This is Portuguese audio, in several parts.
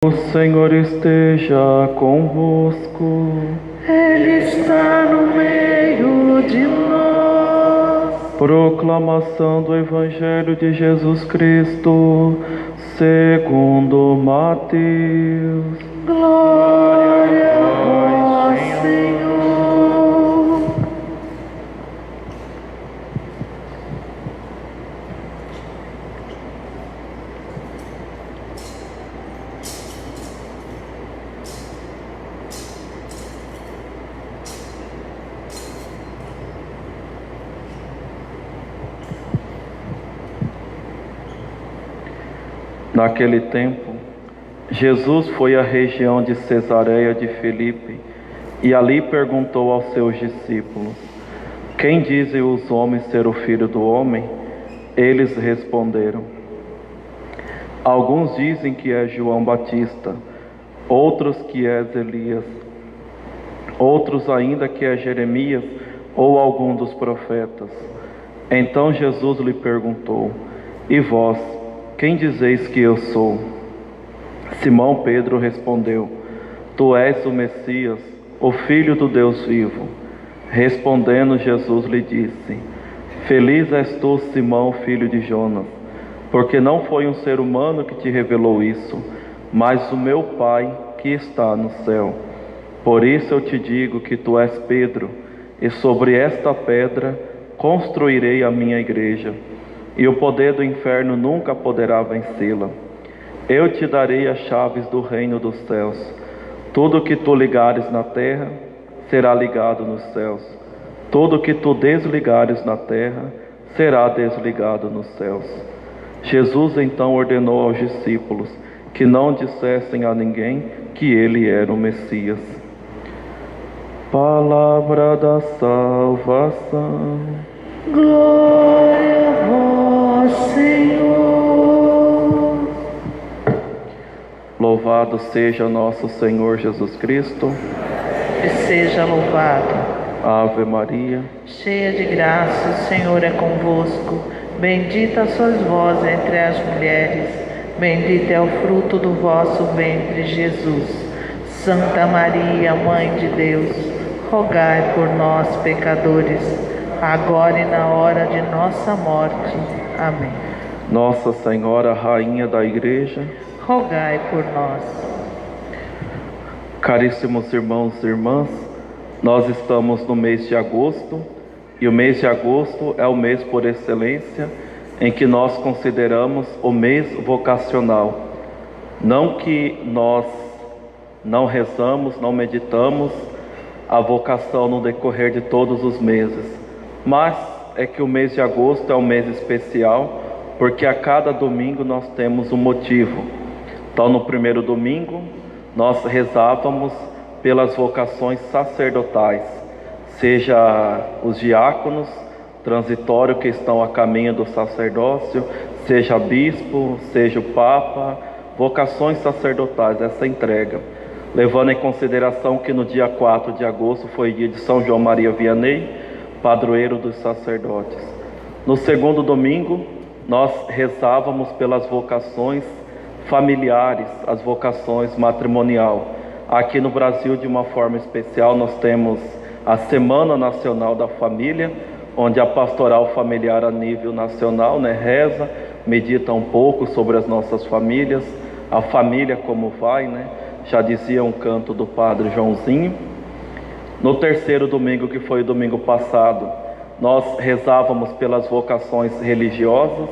O Senhor esteja convosco. Ele está no meio de nós. Proclamação do Evangelho de Jesus Cristo, segundo Mateus. Glória a vós, Senhor. Naquele tempo, Jesus foi à região de Cesareia de Filipe e ali perguntou aos seus discípulos: Quem dizem os homens ser o Filho do Homem? Eles responderam: Alguns dizem que é João Batista, outros que é Elias, outros ainda que é Jeremias ou algum dos profetas. Então Jesus lhe perguntou: E vós, quem dizeis que eu sou? Simão Pedro respondeu: Tu és o Messias, o Filho do Deus vivo. Respondendo, Jesus lhe disse: Feliz és tu, Simão, filho de Jonas, porque não foi um ser humano que te revelou isso, mas o meu Pai que está no céu. Por isso eu te digo que tu és Pedro, e sobre esta pedra construirei a minha igreja, e o poder do inferno nunca poderá vencê-la. Eu te darei as chaves do reino dos céus. Tudo que tu ligares na terra será ligado nos céus. Tudo que tu desligares na terra será desligado nos céus. Jesus então ordenou aos discípulos que não dissessem a ninguém que ele era o Messias. Palavra da salvação. Glória a vós, Senhor. Louvado seja nosso Senhor Jesus Cristo. E seja louvado. Ave Maria, Cheia de graça, o Senhor é convosco. Bendita sois vós entre as mulheres. Bendito é o fruto do vosso ventre, Jesus. Santa Maria, Mãe de Deus, rogai por nós, pecadores, agora e na hora de nossa morte. Amém. Nossa Senhora, Rainha da Igreja, Rogai por nós. caríssimos irmãos e irmãs, nós estamos no mês de agosto, e o mês de agosto é o mês por excelência em que nós consideramos o mês vocacional. Não que nós não rezamos, não meditamos a vocação no decorrer de todos os meses, mas é que o mês de agosto é um mês especial, porque a cada domingo nós temos um motivo. Então, no primeiro domingo, nós rezávamos pelas vocações sacerdotais, seja os diáconos, transitório que estão a caminho do sacerdócio, seja bispo, seja o papa, vocações sacerdotais, essa entrega. Levando em consideração que no dia 4 de agosto foi dia de São João Maria Vianney, padroeiro dos sacerdotes. No segundo domingo, nós rezávamos pelas vocações familiares, as vocações matrimonial. Aqui no Brasil, de uma forma especial, nós temos a Semana Nacional da Família, onde a pastoral familiar a nível nacional, reza, medita um pouco sobre as nossas famílias, a família como vai, já dizia um canto do padre Joãozinho. No terceiro domingo, que foi o domingo passado, nós rezávamos pelas vocações religiosas,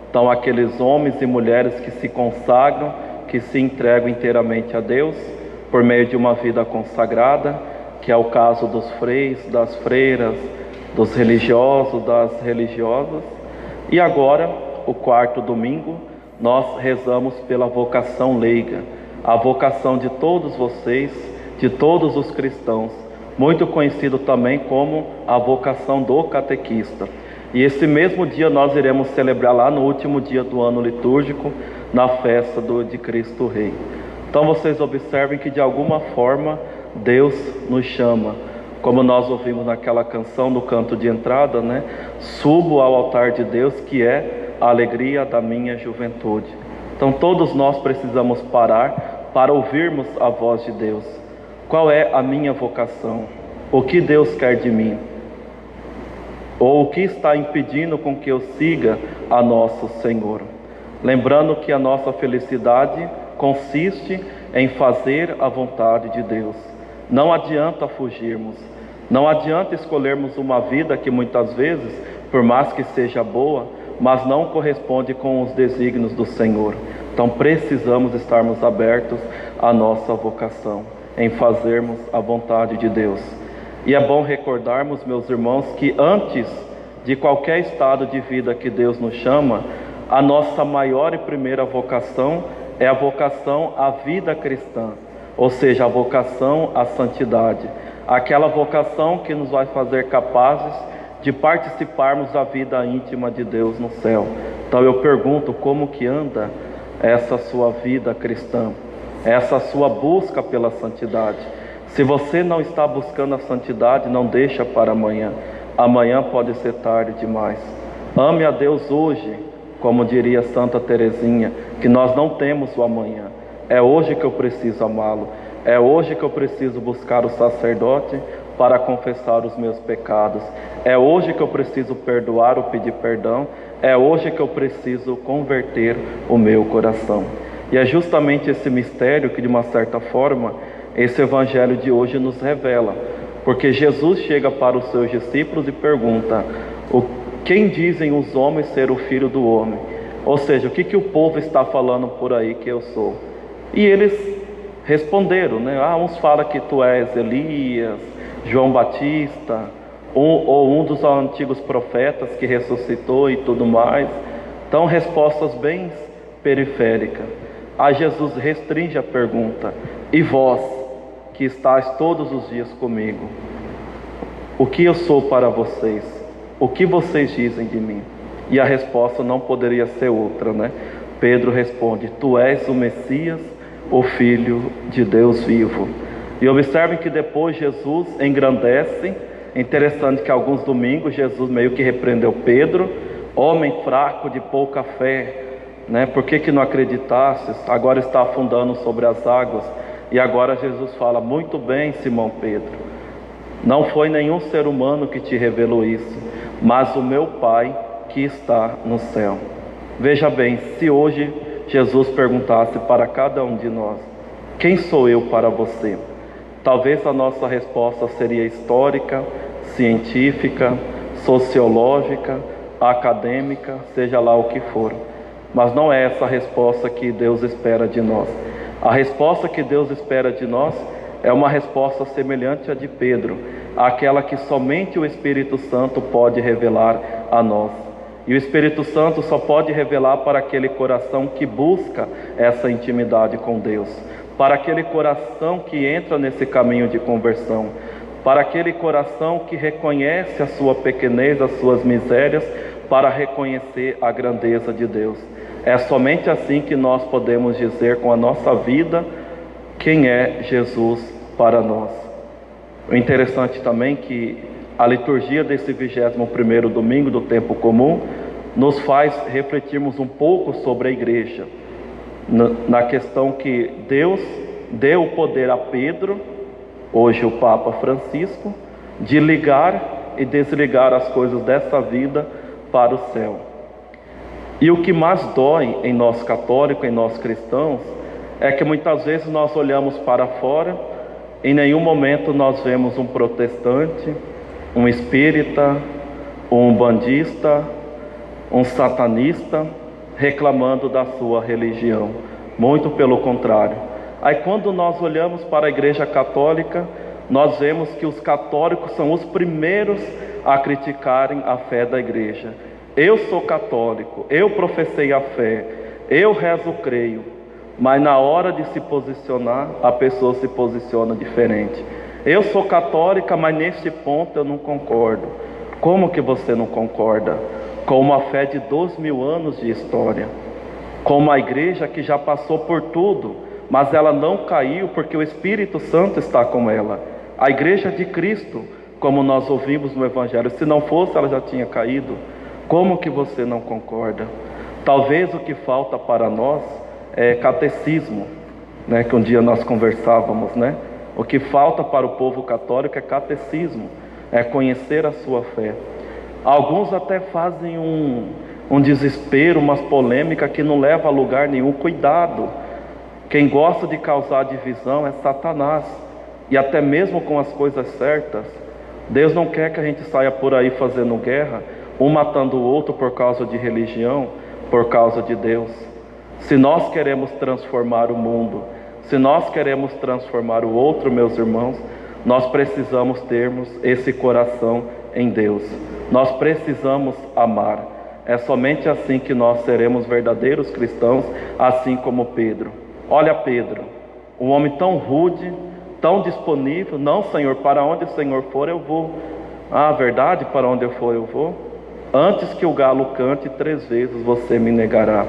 então aqueles homens e mulheres que se consagram, que se entregam inteiramente a Deus, por meio de uma vida consagrada, que é o caso dos freis, das freiras, dos religiosos, das religiosas. E agora, o quarto domingo, nós rezamos pela vocação leiga, a vocação de todos vocês, de todos os cristãos, muito conhecido também como a vocação do catequista. E esse mesmo dia nós iremos celebrar lá no último dia do ano litúrgico, na festa de Cristo Rei. Então vocês observem que de alguma forma Deus nos chama, como nós ouvimos naquela canção do canto de entrada, Subo ao altar de Deus, que é a alegria da minha juventude. Então todos nós precisamos parar para ouvirmos a voz de Deus. Qual é a minha vocação? O que Deus quer de mim? Ou o que está impedindo com que eu siga a nosso Senhor? Lembrando que a nossa felicidade consiste em fazer a vontade de Deus. Não adianta fugirmos, não adianta escolhermos uma vida que muitas vezes, por mais que seja boa, mas não corresponde com os desígnios do Senhor. Então precisamos estarmos abertos à nossa vocação, em fazermos a vontade de Deus. E é bom recordarmos, meus irmãos, que antes de qualquer estado de vida que Deus nos chama, a nossa maior e primeira vocação é a vocação à vida cristã, ou seja, a vocação à santidade, aquela vocação que nos vai fazer capazes de participarmos da vida íntima de Deus no céu. Então eu pergunto, como que anda essa sua vida cristã, essa sua busca pela santidade? Se você não está buscando a santidade, não deixa para amanhã. Amanhã pode ser tarde demais. Ame a Deus hoje, como diria Santa Teresinha, que nós não temos o amanhã. É hoje que eu preciso amá-lo. É hoje que eu preciso buscar o sacerdote para confessar os meus pecados. É hoje que eu preciso perdoar ou pedir perdão. É hoje que eu preciso converter o meu coração. E é justamente esse mistério que, de uma certa forma, esse evangelho de hoje nos revela. Porque Jesus chega para os seus discípulos e pergunta: quem dizem os homens ser o Filho do Homem? Ou seja, o que o povo está falando por aí que eu sou? E eles responderam, né? Uns falam que tu és Elias, João Batista, ou um dos antigos profetas que ressuscitou e tudo mais. Então, respostas bem periféricas. Aí Jesus restringe a pergunta: e vós, que estáis todos os dias comigo, o que eu sou para vocês? O que vocês dizem de mim? E a resposta não poderia ser outra, né? Pedro responde: tu és o Messias, o Filho de Deus vivo. E observem que depois Jesus engrandece. Interessante que alguns domingos Jesus meio que repreendeu Pedro: homem fraco de pouca fé, né? Por que não acreditastes? Agora está afundando sobre as águas. E agora Jesus fala: muito bem, Simão Pedro, não foi nenhum ser humano que te revelou isso, mas o meu Pai que está no céu. Veja bem, se hoje Jesus perguntasse para cada um de nós: quem sou eu para você? Talvez a nossa resposta seria histórica, científica, sociológica, acadêmica, seja lá o que for. Mas não é essa a resposta que Deus espera de nós. A resposta que Deus espera de nós é uma resposta semelhante à de Pedro, aquela que somente o Espírito Santo pode revelar a nós. E o Espírito Santo só pode revelar para aquele coração que busca essa intimidade com Deus, para aquele coração que entra nesse caminho de conversão, para aquele coração que reconhece a sua pequenez, as suas misérias, para reconhecer a grandeza de Deus. É somente assim que nós podemos dizer com a nossa vida quem é Jesus para nós. O interessante também é que a liturgia desse 21º domingo do tempo comum nos faz refletirmos um pouco sobre a igreja, na questão que Deus deu o poder a Pedro, hoje o Papa Francisco, de ligar e desligar as coisas dessa vida para o céu. E o que mais dói em nós católicos, em nós cristãos, é que muitas vezes nós olhamos para fora, em nenhum momento nós vemos um protestante, um espírita, um umbandista, um satanista reclamando da sua religião. Muito pelo contrário. Aí quando nós olhamos para a Igreja Católica, nós vemos que os católicos são os primeiros a criticarem a fé da Igreja. Eu sou católico, eu professei a fé, eu rezo, creio, mas na hora de se posicionar, a pessoa se posiciona diferente. Eu sou católica, mas neste ponto eu não concordo. Como que você não concorda? Com uma fé de 2000 anos de história, com uma igreja que já passou por tudo, mas ela não caiu porque o Espírito Santo está com ela. A igreja de Cristo, como nós ouvimos no Evangelho, se não fosse ela já tinha caído. Como que você não concorda? Talvez o que falta para nós é catecismo, né, que um dia nós conversávamos, né? O que falta para o povo católico é catecismo, é conhecer a sua fé. Alguns até fazem um desespero, umas polêmicas que não leva a lugar nenhum. Cuidado, quem gosta de causar divisão é Satanás, e até mesmo com as coisas certas. Deus não quer que a gente saia por aí fazendo guerra, um matando o outro por causa de religião, por causa de Deus. Se nós queremos transformar o mundo, se nós queremos transformar o outro, meus irmãos, nós precisamos termos esse coração em Deus. Nós precisamos amar. É somente assim que nós seremos verdadeiros cristãos, assim como Pedro. Olha Pedro, um homem tão rude, tão disponível. Não, Senhor, para onde o Senhor for eu vou. Ah, verdade, para onde eu for eu vou. Antes que o galo cante 3 vezes você me negará.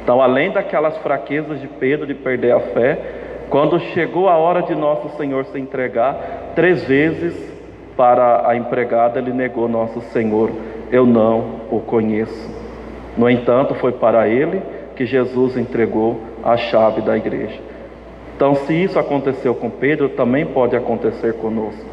Então, além daquelas fraquezas de Pedro de perder a fé, quando chegou a hora de nosso Senhor se entregar, 3 vezes para a empregada ele negou nosso Senhor: eu não o conheço. No entanto, foi para ele que Jesus entregou a chave da igreja. Então, se isso aconteceu com Pedro, também pode acontecer conosco.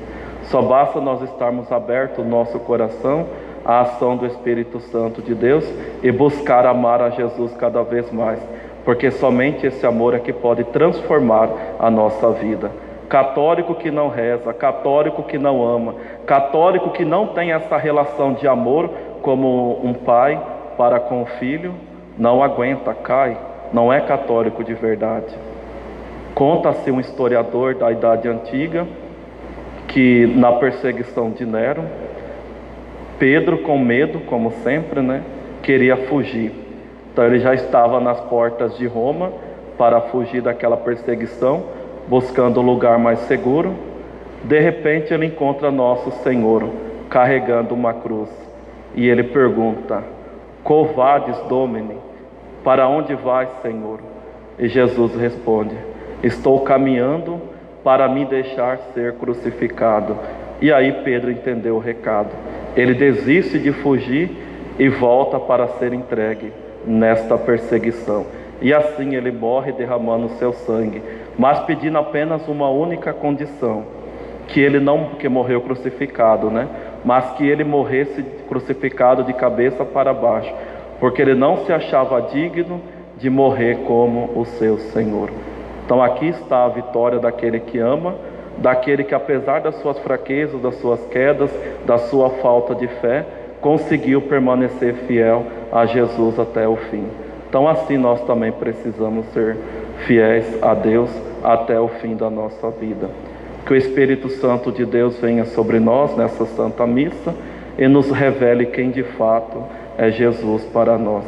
Só basta nós estarmos abertos o nosso coração à ação do Espírito Santo de Deus e buscar amar a Jesus cada vez mais, porque somente esse amor é que pode transformar a nossa vida. Católico que não reza, católico que não ama, católico que não tem essa relação de amor como um pai para com o filho, não aguenta, cai, não é católico de verdade. Conta-se um historiador da Idade Antiga que na perseguição de Nero, Pedro, com medo, como sempre, né, queria fugir. Então ele já estava nas portas de Roma para fugir daquela perseguição, buscando um lugar mais seguro. De repente ele encontra nosso Senhor carregando uma cruz, e ele pergunta: Quo vadis, Domine? Para onde vais, Senhor? E Jesus responde: estou caminhando para me deixar ser crucificado. E aí Pedro entendeu o recado. Ele desiste de fugir e volta para ser entregue nesta perseguição. E assim ele morre derramando seu sangue, mas pedindo apenas uma única condição: que ele não, que morreu crucificado, né? Mas que ele morresse crucificado de cabeça para baixo, porque ele não se achava digno de morrer como o seu Senhor. Então aqui está a vitória daquele que ama, daquele que, apesar das suas fraquezas, das suas quedas, da sua falta de fé, conseguiu permanecer fiel a Jesus até o fim. Então assim nós também precisamos ser fiéis a Deus até o fim da nossa vida. Que o Espírito Santo de Deus venha sobre nós nessa Santa Missa e nos revele quem de fato é Jesus para nós.